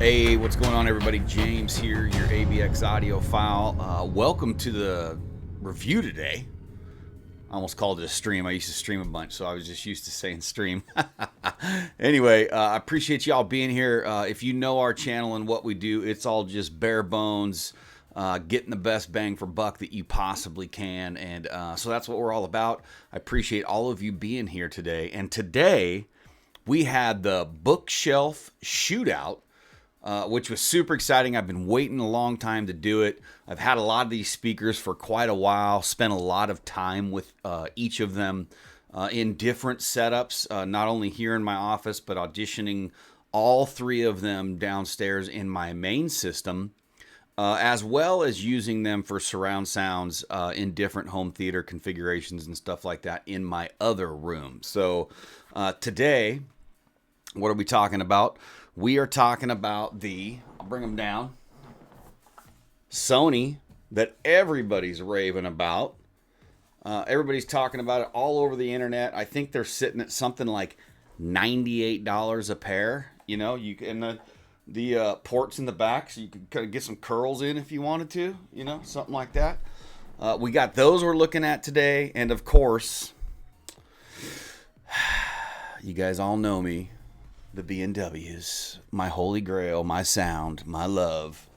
Hey, what's going on, everybody? James here, your ABX audiophile. Welcome to the review today. I almost called it a stream. I used to stream a bunch, so I was just used to saying stream. Anyway, I appreciate y'all being here. If you know our channel and what we do, it's all just bare bones, getting the best bang for buck that you possibly can. And so that's what we're all about. I appreciate all of you being here today. And today, we had the bookshelf shootout, which was super exciting. I've been waiting a long time to do it. I've had a lot of these speakers for quite a while, spent a lot of time with each of them in different setups, not only here in my office, but auditioning all three of them downstairs in my main system, as well as using them for surround sounds in different home theater configurations and stuff like that in my other room. So today, what are we talking about? We are talking about the, I'll bring them down, Sony that everybody's raving about. Everybody's talking about it all over the internet. I think they're sitting at something like $98 a pair. You know, you can the ports in the back, so you can kind of get some curls in if you wanted to. You know, something like that. We got those we're looking at today, and of course, you guys all know me. The B&Ws, my holy grail, my sound, my love.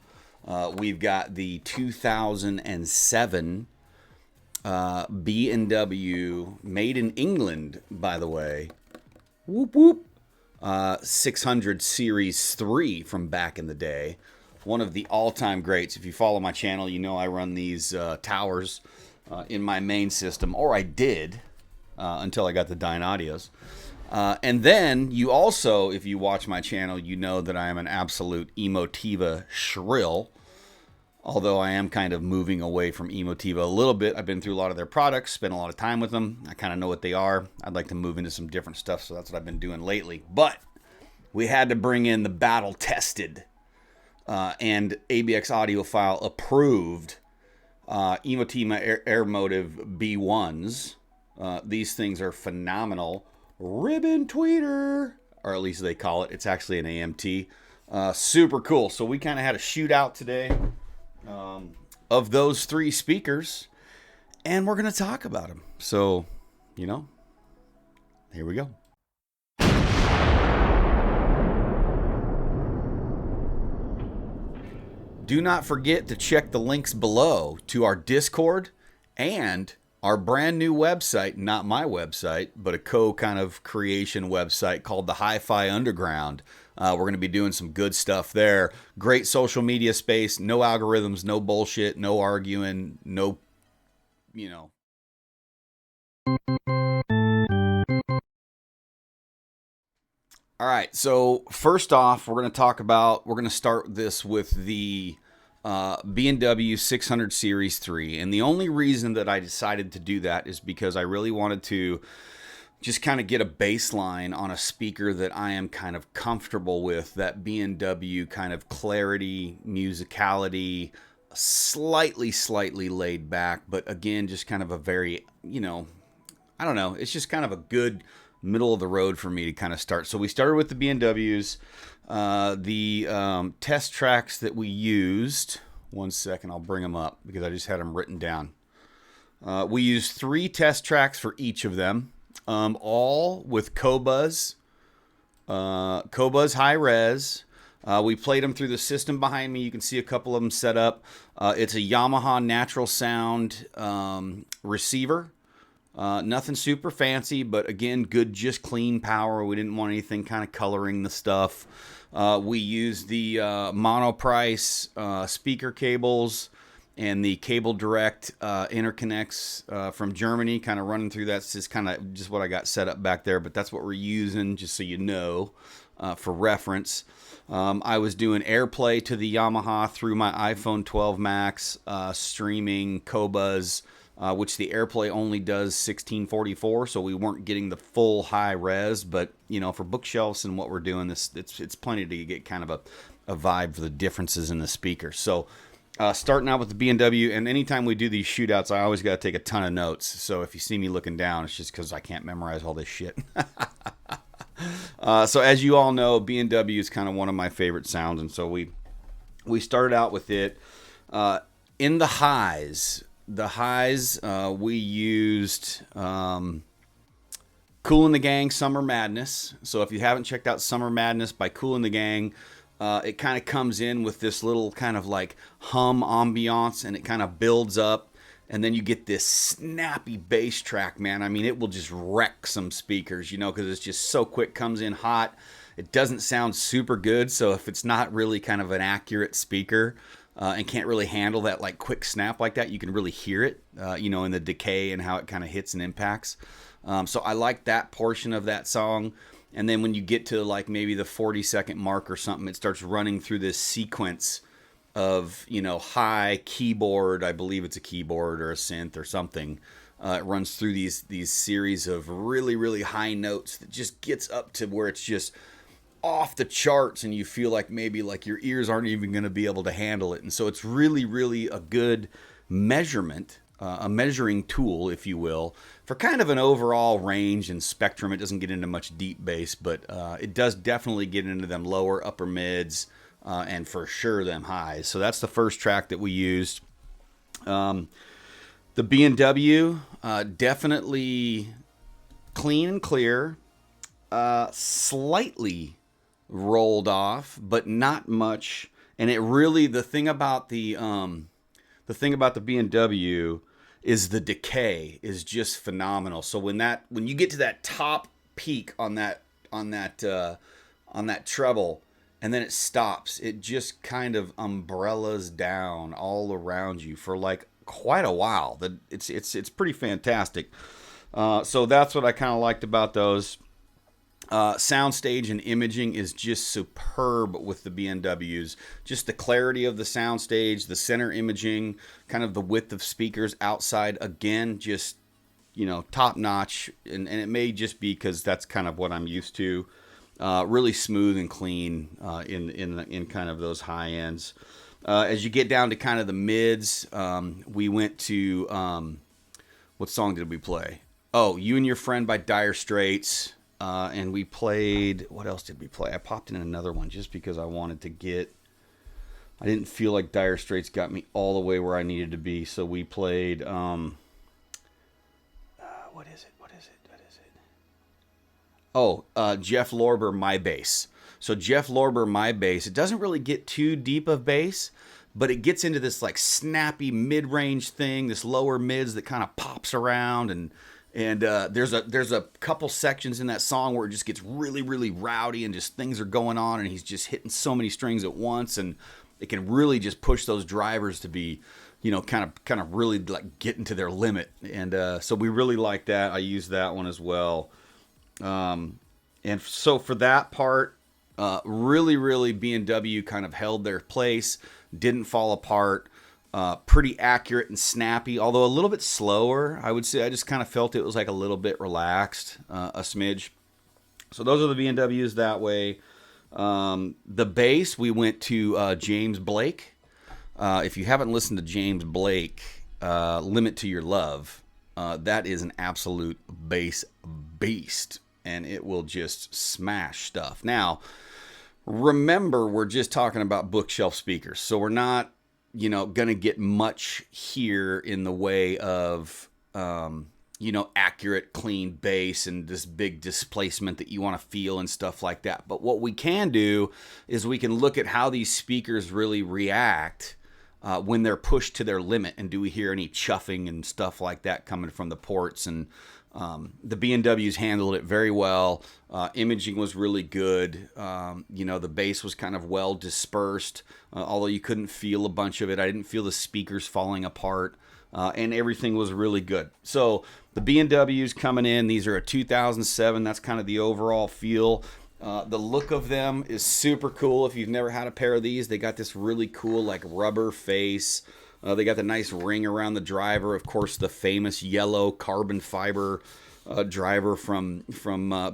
We've got the 2007 B&W, made in England, by the way. Whoop, whoop. 600 Series 3 from back in the day. One of the all-time greats. If you follow my channel, you know I run these towers in my main system, or I did until I got the Dynaudios. And then you also, if you watch my channel, you know that I am an absolute Emotiva shrill. Although I am kind of moving away from Emotiva a little bit. I've been through a lot of their products, spent a lot of time with them. I kind of know what they are. I'd like to move into some different stuff, so that's what I've been doing lately. But we had to bring in the battle-tested and ABX audiophile approved Emotiva Airmotive B1s. These things are phenomenal. Ribbon tweeter, or at least they call it. It's actually an AMT. Super cool. So we kind of had a shootout today of those three speakers, and we're going to talk about them. So, you know, here we go. Do not forget to check the links below to our Discord and our brand new website, not my website, but a kind of creation website called the Hi-Fi Underground. We're going to be doing some good stuff there. Great social media space, no algorithms, no bullshit, no arguing, no, you know. All right, so first off, we're going to start this with the B&W 600 Series 3. And the only reason that I decided to do that is because I really wanted to just kind of get a baseline on a speaker that I am kind of comfortable with, that B&W kind of clarity, musicality, slightly laid back, but again, just kind of a very, you know, I don't know, it's just kind of a good middle of the road for me to kind of start. So we started with the B&Ws. The test tracks that we used, one second, I'll bring them up because I just had them written down. We used 3 test tracks for each of them, all with Qobuz high res. We played them through the system behind me. You can see a couple of them set up. It's a Yamaha natural sound receiver. Nothing super fancy, but again, good, just clean power. We didn't want anything kind of coloring the stuff. We used the monoprice speaker cables and the cable direct interconnects from Germany, kind of running through. That's just kind of just what I got set up back there, but that's what we're using, just so you know, for reference. I was doing AirPlay to the Yamaha through my iPhone 12 Max, streaming Qobuz, which the AirPlay only does 1644, so we weren't getting the full high res, but you know, for bookshelves and what we're doing, it's plenty to get kind of a vibe for the differences in the speaker. So starting out with the B&W, and anytime we do these shootouts, I always got to take a ton of notes. So if you see me looking down, it's just because I can't memorize all this shit. So as you all know, B&W is kind of one of my favorite sounds, and so we started out with it. In the highs, we used Kool and the Gang Summer Madness. So if you haven't checked out Summer Madness by Kool and the Gang, it kind of comes in with this little kind of like hum ambiance, and it kind of builds up. And then you get this snappy bass track, man. I mean, it will just wreck some speakers, you know, because it's just so quick, comes in hot. It doesn't sound super good. So if it's not really kind of an accurate speaker and can't really handle that like quick snap like that, you can really hear it, you know, in the decay and how it kind of hits and impacts. So I like that portion of that song. And then when you get to like maybe the 40-second mark or something, it starts running through this sequence of, you know, high keyboard. I believe it's a keyboard or a synth or something. It runs through these series of really, really high notes that just gets up to where it's just off the charts, and you feel like maybe like your ears aren't even going to be able to handle it. And so it's really, really a good measurement, a measuring tool, if you will, for kind of an overall range and spectrum. It doesn't get into much deep bass, but it does definitely get into them lower, upper mids, and for sure them highs. So that's the first track that we used. The B&W, definitely clean and clear, slightly rolled off, but not much. And it really, the thing about the B&W is the decay is just phenomenal. So when you get to that top peak on that treble, and then it stops, it just kind of umbrellas down all around you for like quite a while. It's pretty fantastic. So that's what I kind of liked about those. Soundstage and imaging is just superb with the B&Ws. Just the clarity of the soundstage, the center imaging, kind of the width of speakers outside, again, just, you know, top notch. And it may just be because that's kind of what I'm used to. Really smooth and clean in kind of those high ends. As you get down to kind of the mids, we went to, what song did we play? Oh, You and Your Friend by Dire Straits. And we played, what else did we play? I popped in another one just because I wanted to I didn't feel like Dire Straits got me all the way where I needed to be. So we played, what is it? Oh, Jeff Lorber, My Bass. So Jeff Lorber, My Bass, it doesn't really get too deep of bass, but it gets into this like snappy mid-range thing, this lower mids that kind of pops around, and there's a couple sections in that song where it just gets really, really rowdy and just things are going on, and he's just hitting so many strings at once, and it can really just push those drivers to be, you know, kind of really like getting to their limit. And so we really like that. I used that one as well. And so for that part, really, really B&W kind of held their place, didn't fall apart, pretty accurate and snappy, although a little bit slower, I would say. I just kind of felt it was like a little bit relaxed, a smidge. So those are the B&Ws that way. The bass, we went to James Blake. If you haven't listened to James Blake, Limit to Your Love, that is an absolute bass beast, and it will just smash stuff. Now, remember, we're just talking about bookshelf speakers, so we're not, you know, going to get much here in the way of, you know, accurate, clean bass and this big displacement that you want to feel and stuff like that. But what we can do is we can look at how these speakers really react when they're pushed to their limit, and do we hear any chuffing and stuff like that coming from the ports. And the B&Ws handled it very well. Imaging was really good. You know, the bass was kind of well dispersed, although you couldn't feel a bunch of it. I didn't feel the speakers falling apart, and everything was really good. So the B&Ws coming in, these are a 2007. That's kind of the overall feel. The look of them is super cool. If you've never had a pair of these, they got this really cool like rubber face. They got the nice ring around the driver. Of course, the famous yellow carbon fiber driver from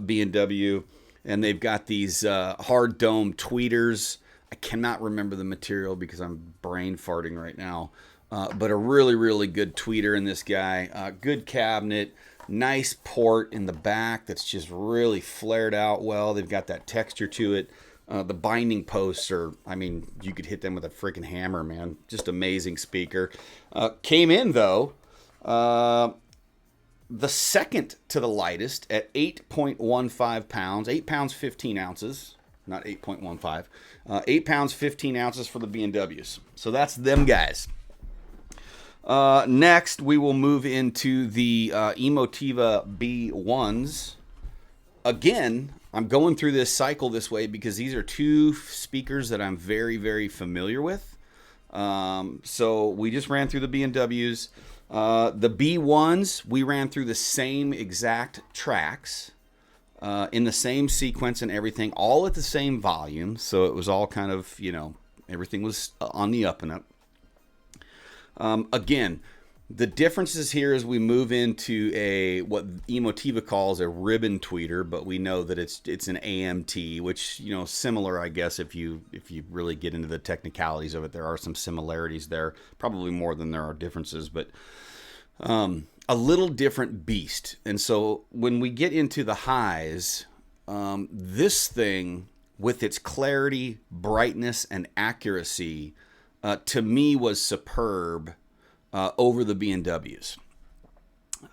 B&W. And they've got these hard dome tweeters. I cannot remember the material because I'm brain farting right now. But a really, really good tweeter in this guy. Good cabinet. Nice port in the back that's just really flared out well. They've got that texture to it. The binding posts are, I mean, you could hit them with a freaking hammer, man. Just amazing speaker. Came in, though, the second to the lightest at 8.15 pounds, 8 pounds 15 ounces, not 8.15, 8 pounds 15 ounces for the B&Ws. So that's them guys. Next, we will move into the Emotiva B1s. Again, I'm going through this cycle this way because these are two speakers that I'm very, very familiar with. So we just ran through the B&Ws. The B1s, we ran through the same exact tracks in the same sequence and everything, all at the same volume. So it was all kind of, you know, everything was on the up and up. Again, the differences here as we move into a what Emotiva calls a ribbon tweeter, but we know that it's an AMT, which, you know, similar, I guess, if you really get into the technicalities of it, there are some similarities there, probably more than there are differences, but a little different beast. And so when we get into the highs, this thing with its clarity, brightness, and accuracy, to me was superb over the B&Ws.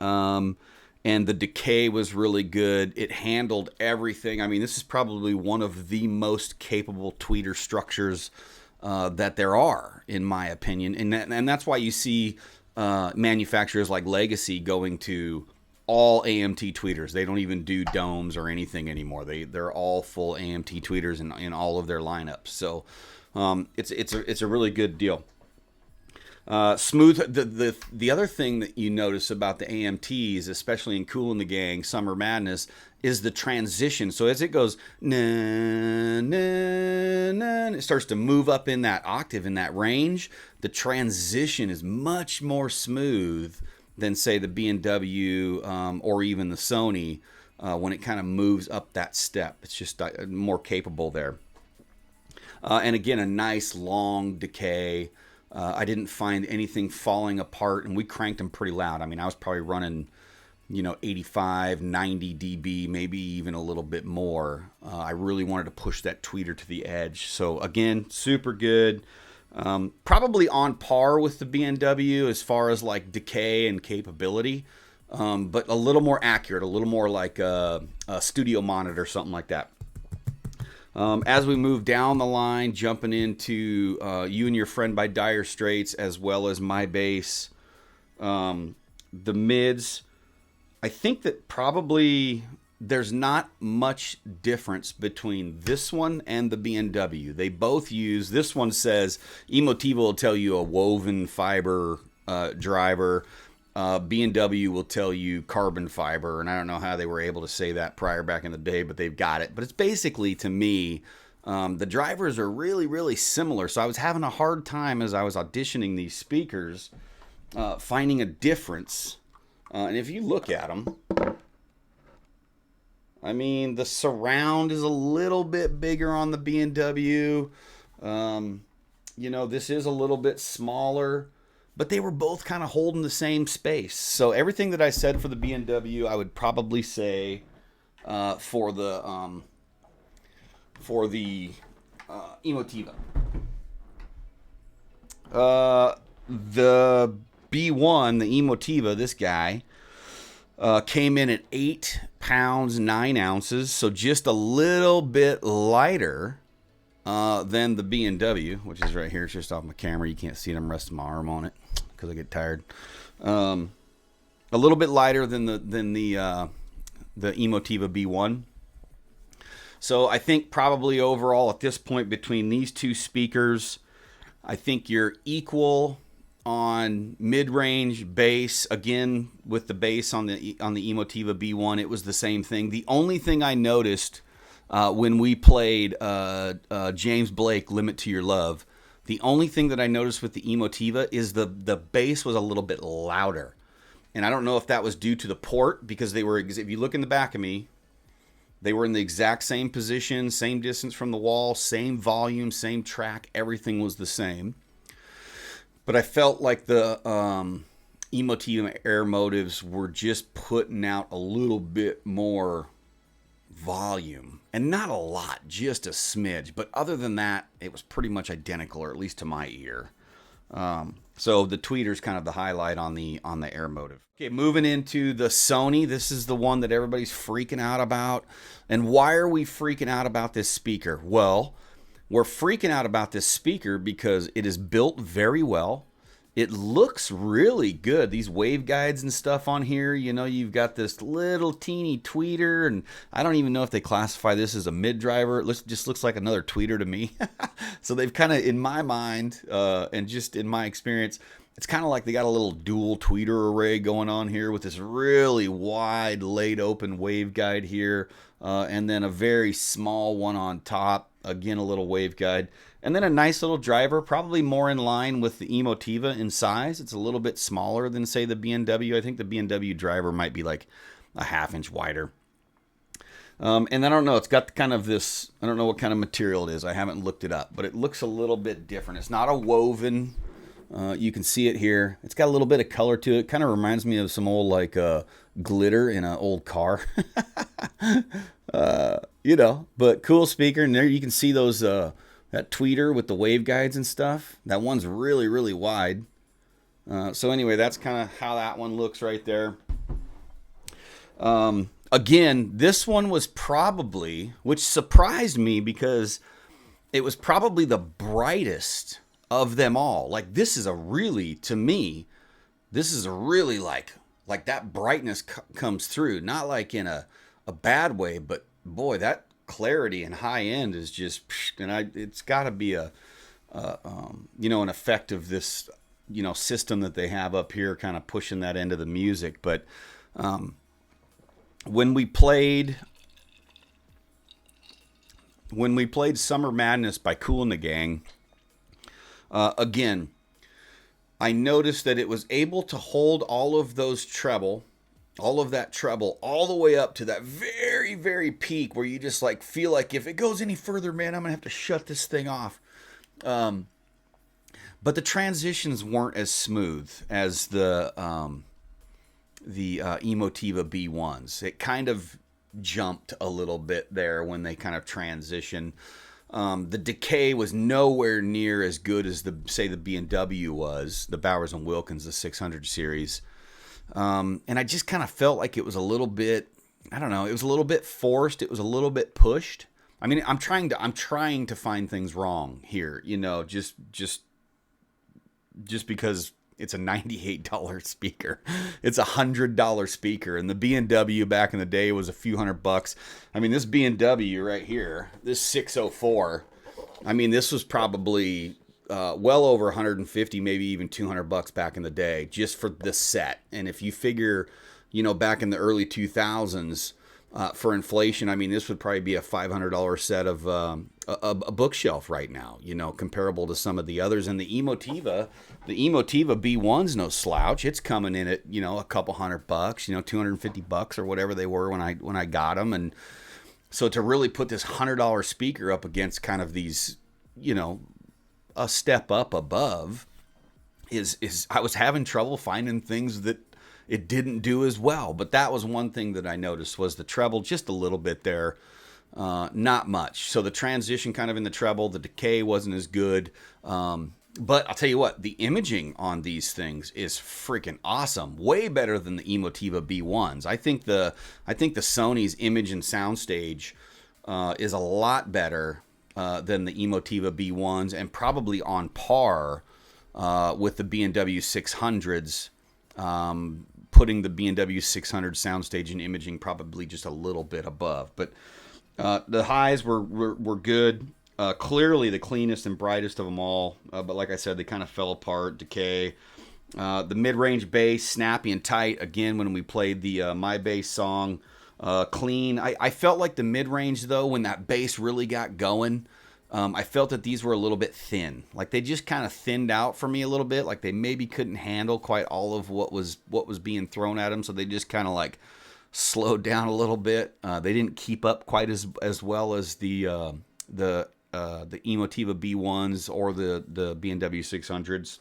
And the decay was really good. It handled everything. I mean, this is probably one of the most capable tweeter structures that there are, in my opinion. And that's why you see manufacturers like Legacy going to all AMT tweeters. They don't even do domes or anything anymore. They're all full AMT tweeters in all of their lineups. So it's a really good deal. Smooth. The other thing that you notice about the AMTs, especially in Kool and the Gang, Summer Madness, is the transition. So as it goes, na, na, na, it starts to move up in that octave, in that range. The transition is much more smooth than, say, the B&W or even the Sony when it kind of moves up that step. It's just more capable there. And again, a nice long decay. I didn't find anything falling apart, and we cranked them pretty loud. I mean, I was probably running, 85, 90 dB, maybe even a little bit more. I really wanted to push that tweeter to the edge. So again, super good. Probably on par with the B&W as far as like decay and capability, but a little more accurate, a little more like a studio monitor, something like that. As we move down the line, jumping into You and Your Friend by Dire Straits, as well as My Bass, the mids, I think that probably there's not much difference between this one and the B&W. They both use, this one says, Emotiva will tell you a woven fiber driver. B&W will tell you carbon fiber, and I don't know how they were able to say that prior back in the day, but they've got it. But it's basically, to me, the drivers are really, really similar. So I was having a hard time as I was auditioning these speakers, finding a difference. And if you look at them, I mean, the surround is a little bit bigger on the B&W. This is a little bit smaller. But they were both kind of holding the same space. So everything that I said for the B&W, I would probably say for the Emotiva. The B1, the Emotiva, this guy, came in at 8 pounds 9 ounces, so just a little bit lighter than the B&W, which is right here. It's just off my camera. You can't see it. I'm resting my arm on it because I get tired. A little bit lighter than the Emotiva B1. So I think probably overall at this point between these two speakers, I think you're equal on mid-range bass. Again, with the bass on the Emotiva B1, it was the same thing. The only thing I noticed when we played James Blake, Limit to Your Love, the only thing that I noticed with the Emotiva is the bass was a little bit louder. And I don't know if that was due to the port, because they were, if you look in the back of me, they were in the exact same position, same distance from the wall, same volume, same track, everything was the same. But I felt like the Emotiva Air motives were just putting out a little bit more volume, and not a lot, just a smidge. But other than that, it was pretty much identical, or at least to my ear. So the tweeter's kind of the highlight on the Air motive. Okay, moving into the Sony. This is the one that everybody's freaking out about. And why are we freaking out about this speaker? Well, we're freaking out about this speaker because it is built very well. It looks really good. These waveguides and stuff on here, you know, you've got this little teeny tweeter, and I don't even know if they classify this as a mid driver. It just looks like another tweeter to me. So they've kind of, in my mind, and just in my experience, it's kind of like they got a little dual tweeter array going on here with this really wide laid open waveguide here, and then a very small one on top. Again, a little waveguide. And then a nice little driver, probably more in line with the Emotiva in size. It's a little bit smaller than, say, the B&W. I think the B&W driver might be like a ½ inch wider. And I don't know, it's got kind of this, I don't know what kind of material it is. I haven't looked it up, but it looks a little bit different. It's not a woven. You can see it here. It's got a little bit of color to it. Kind of reminds me of some old like glitter in an old car. You know, but cool speaker. And there you can see those that tweeter with the waveguides and stuff. That one's really, really wide. So anyway, that's kind of how that one looks right there. Again, this one was probably, which surprised me because it was probably the brightest of them all. Like this is a really, to me, this is a really like that brightness comes through. Not like in a bad way, but boy, that clarity and high end is just, and it's got to be a you know, an effect of this, you know, system that they have up here, kind of pushing that into the music. But when we played Summer Madness by Kool and the Gang, again, I noticed that it was able to hold all of those treble, all of that treble, all the way up to that very, very peak where you just like feel like if it goes any further, man, I'm gonna have to shut this thing off. But the transitions weren't as smooth as the Emotiva B1s. It kind of jumped a little bit there when they kind of transition. The decay was nowhere near as good as say the B&W was, the Bowers & Wilkins, the 600 series. And I just kind of felt like it was a little bit, I don't know, it was a little bit forced. It was a little bit pushed. I mean, I'm trying to find things wrong here, you know, just because it's a $98 speaker. It's a $100 speaker. And the B&W back in the day was a few $100. I mean, this B&W right here, this 604, I mean, this was probably well over 150, maybe even $200 back in the day, just for this set. And if you figure, you know, back in the early 2000s, for inflation, I mean, this would probably be a $500 set of a bookshelf right now, you know, comparable to some of the others. And the Emotiva B1's no slouch. It's coming in at, you know, a couple $100, you know, $250 or whatever they were when I got them. And so to really put this $100 speaker up against kind of these, you know, a step up above is I was having trouble finding things that it didn't do as well. But that was one thing that I noticed, was the treble just a little bit there. Not much. So the transition kind of in the treble, the decay wasn't as good. But I'll tell you what, the imaging on these things is freaking awesome. Way better than the Emotiva B1s. I think the Sony's image and soundstage is a lot better than the Emotiva B1s, and probably on par with the B&W 600s. Putting the B&W 600 soundstage and imaging probably just a little bit above. But the highs were good. Clearly the cleanest and brightest of them all. But like I said, they kind of fell apart, decay. The mid-range bass, snappy and tight. Again, when we played the My Bass song, clean. I felt like the mid-range, though, when that bass really got going, I felt that these were a little bit thin. Like they just kind of thinned out for me a little bit. Like they maybe couldn't handle quite all of what was being thrown at them. So they just kind of like slowed down a little bit. They didn't keep up quite as well as the Emotiva B1s or the B&W 600s.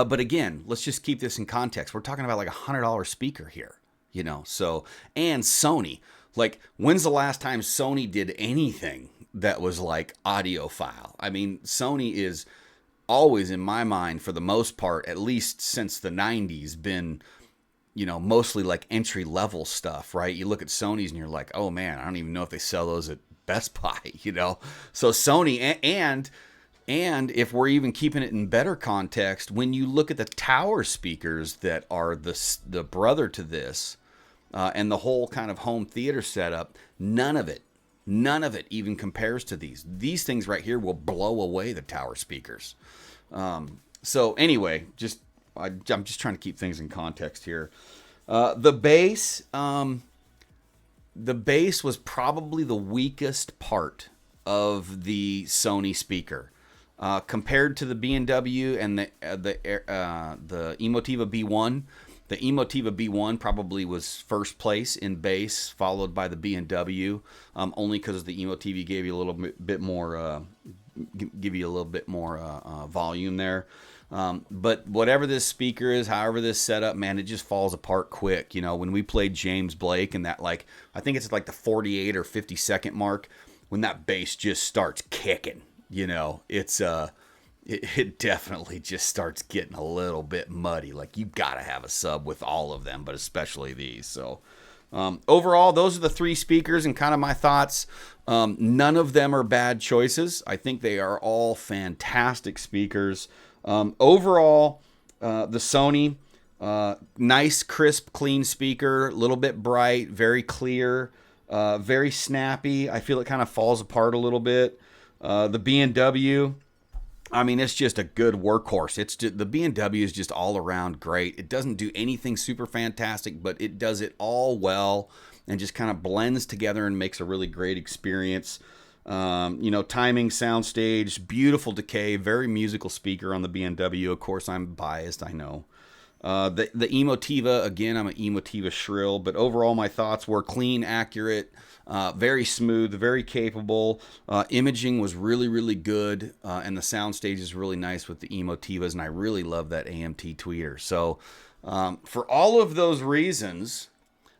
But again, let's just keep this in context. We're talking about like $100 speaker here, you know. So, and Sony, like, when's the last time Sony did anything that was like audiophile? I mean, Sony is always, in my mind, for the most part, at least since the 90s, been, you know, mostly like entry level stuff, right? You look at Sony's and you're like, oh man, I don't even know if they sell those at Best Buy, you know? So Sony, and if we're even keeping it in better context, when you look at the tower speakers that are the brother to this, and the whole kind of home theater setup, none of it even compares to these. These things right here will blow away the tower speakers. So anyway, I'm just trying to keep things in context here. The bass was probably the weakest part of the Sony speaker. Compared to the B&W and the Emotiva B1, the Emotiva B1 probably was first place in bass, followed by the B&W, only because the Emotiva gave you a little bit more, volume there. But whatever this speaker is, however this setup, man, it just falls apart quick. You know, when we played James Blake and that, like, I think it's like the 48 or 50-second mark, when that bass just starts kicking, you know, it definitely just starts getting a little bit muddy. Like, you gotta have a sub with all of them, but especially these. So overall, those are the three speakers and kind of my thoughts. None of them are bad choices. I think they are all fantastic speakers. Overall, the Sony, nice, crisp, clean speaker, a little bit bright, very clear, very snappy. I feel it kind of falls apart a little bit. The B&W, I mean, it's just a good workhorse. It's just, the B&W is just all around great. It doesn't do anything super fantastic, but it does it all well and just kind of blends together and makes a really great experience. You know, timing, soundstage, beautiful decay, very musical speaker on the B&W. Of course, I'm biased, I know. The Emotiva, again, I'm an Emotiva shrill, but overall my thoughts were clean, accurate, very smooth, very capable. Imaging was really, really good, and the soundstage is really nice with the Emotivas, and I really love that AMT tweeter. So for all of those reasons,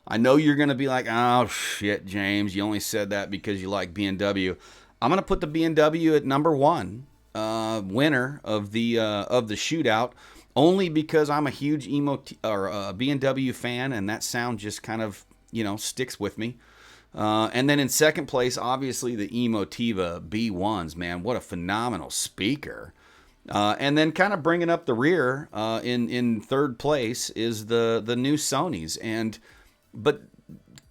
I know you're going to be like, oh, shit, James, you only said that because you like B&W. I'm going to put the B&W at number one, winner of the shootout, only because I'm a huge B&W fan, and that sound just kind of, you know, sticks with me. And then in second place, obviously, the Emotiva B1s, man, what a phenomenal speaker. And then kind of bringing up the rear in third place is the new Sonys. But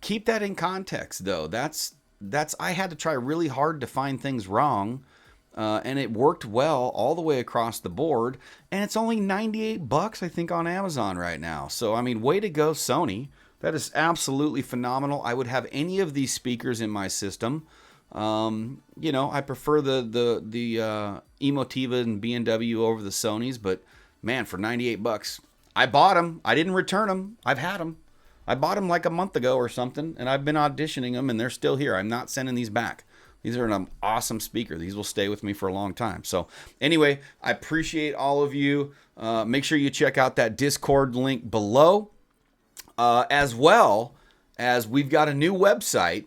keep that in context, though. That's I had to try really hard to find things wrong. And it worked well all the way across the board. And it's only $98, I think, on Amazon right now. So, I mean, way to go, Sony. That is absolutely phenomenal. I would have any of these speakers in my system. You know, I prefer the Emotiva and B&W over the Sonys. But, man, for $98, I bought them. I didn't return them. I've had them. I bought them like a month ago or something. And I've been auditioning them, and they're still here. I'm not sending these back. These are an awesome speaker. These will stay with me for a long time. So anyway, I appreciate all of you. Make sure you check out that Discord link below, as well as we've got a new website.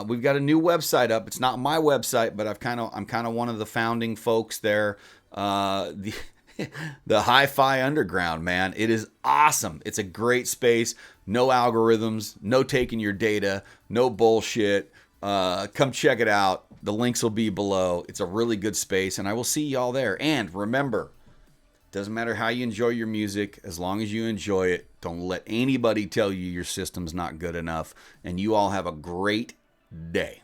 We've got a new website up. It's not my website, but I'm kind of one of the founding folks there. The Hi-Fi Underground, man. It is awesome. It's a great space. No algorithms, no taking your data, no bullshit. Come check it out. The links will be below. It's a really good space, and I will see y'all there. And remember, doesn't matter how you enjoy your music, as long as you enjoy it, don't let anybody tell you your system's not good enough. And you all have a great day.